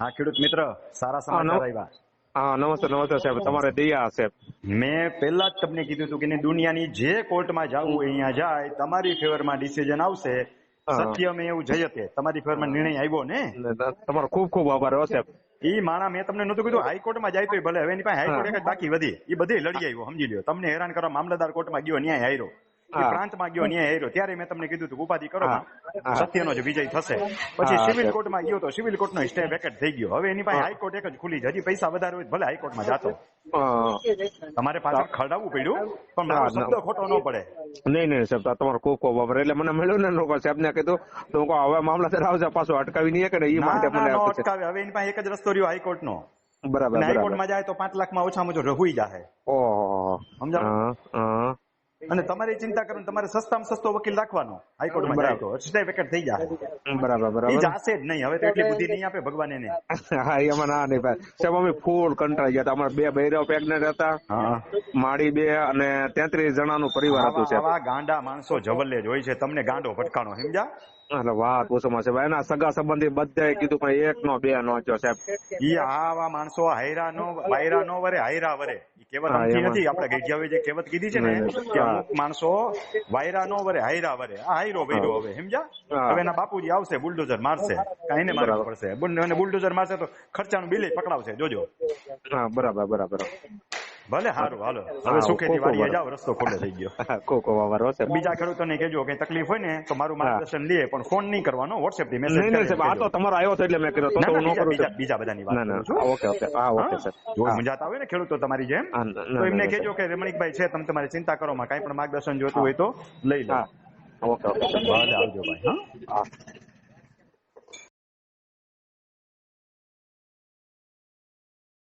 હા ખેડૂત મિત્ર, સારા સમાચાર આવ્યા. હા નમસ્તે નમસ્તે સાહેબ, તમારે દયા સાહેબ. મેં પહેલા જ તમને કીધું હતું કે દુનિયાની જે કોર્ટમાં જવું હોય અહીંયા જાય, તમારી ફેવરમાં ડિસિઝન આવશે. સત્ય મેં એવું જયતે, તમારી ફેવરમાં નિર્ણય આવ્યો ને. તમારો ખૂબ ખૂબ આભાર હો સાહેબ. ઈ માણા મેં તમને નતું કીધું હાઈકોર્ટમાં જાય તો ભલે, હવે એની પાસે હાઈકોર્ટ એક જ બાકી વધી, એ બધી લડી આવ્યો, સમજી લ્યો. તમને હેરાન કરવા મામલતદાર કોર્ટમાં ગયો, ન્યાય હાર્યો. પ્રાંતમાં ગયો, ન્યાય હાર્યો. ત્યારે મેં તમને કીધું હતું ઉપાધિ કરો, સત્યનો જ વિજય થશે. પછી સિવિલ કોર્ટમાં ગયો તો સિવિલ કોર્ટનો સ્ટે વેકેટ થઈ ગયો. હવે એની પાસે હાઈકોર્ટ એક જ ખુલી છે. હજી પૈસા વધારે હોય ભલે હાઈકોર્ટમાં જાતો. તમારે પાછળ ખરડાવવું પડ્યું, પણ મારો શબ્દ ખોટો ન પડે. નહીં નહીં સાહેબ, તમારો ખૂબ ખૂબ આભાર. એટલે મને મળ્યું ને સાહેબ ને કીધું તો હવે મામલતદાર આવશે પાછું અટકાવી નહીં કે એ માટે મને અટકાવે. હવે એની પાસે એક જ રસ્તો રહ્યો હાઈકોર્ટ નો. બરાબર. હાઈકોર્ટમાં જાય તો 5 લાખમાં ઓછામાં ઓછો રಹುઈ જાય. ઓહો, સમજાવો. અને તમારી ચિંતા કરો, તમારે સસ્તામાં સસ્તો વકીલ રાખવાનો. હાઈકોર્ટમાં જાય તો સ્ટે વેકેટ થઈ જાય. બરાબર બરાબર. એ જાશે જ નહીં. હવે તો એટલી બુદ્ધિ નહીં આપે ભગવાન એને. હા એમાં ના નહીં ભાઈ સાહેબ, અમે ફૂલ કંટાળી ગયા હતા. અમારા 2 બૈરાઓ પ્રેગ્નેન્ટ હતા, માડી 2 અને 33 જણાનું પરિવાર હતું સાહેબ. આવા ગાંડા માણસો જવલ્લે જ હોય છે. તમને ગાંડો ભટકાણો, સમજ્યા? એટલે વાત પૂછોમાં સાહેબ, એના સગા સંબંધી બધાએ કીધું પણ 1 નો 2 નો જો સાહેબ. ઈ આવા માણસો હાયરા નો વાયરા નો વરે, હાયરા વરે. ઈ કહેવત સમજી નથી. આપણે ગઈઢિયાએ જે કહેવત કીધી છે ને કે અમુક માણસો વાયરા નો વરે, હાયરા વરે. આ હાયરો વૈરો હવે, સમજ્યા? હવે એના બાપુજી આવશે, બુલડોઝર મારશે, કાઈને મારવું પડશે. અને બુલડોઝર મારશે તો ખર્ચાનું બિલ પકડાવશે, જોજો. હા બરાબર બરાબર. ભલે સારું, હાલો હવે સુખેથી વાડીએ જાવ, રસ્તો ખુલ્લો થઈ ગયો. બીજા ખેડૂતોને કહેજો કઈ તકલીફ હોય ને તો મારું માર્ગદર્શન લે, પણ ફોન નહીં કરવાનો, વોટ્સએપ થી મેસેજ. નહીં આ તો તમારો આવ્યો તો એટલે મેં કર્યો. બીજા બધાની વાત. Okay okay. હા ઓકે સર. જો મજાતા હોય ને ખેડૂતો તમારી જેમ, તો એમને કહેજો કે રમણીકભાઈ છે, તમે તમારી ચિંતા કરો, માં કઈ પણ માર્ગદર્શન જોતું હોય તો લઈ લો. Okay okay. ભલે આવજો ભાઈ. હા.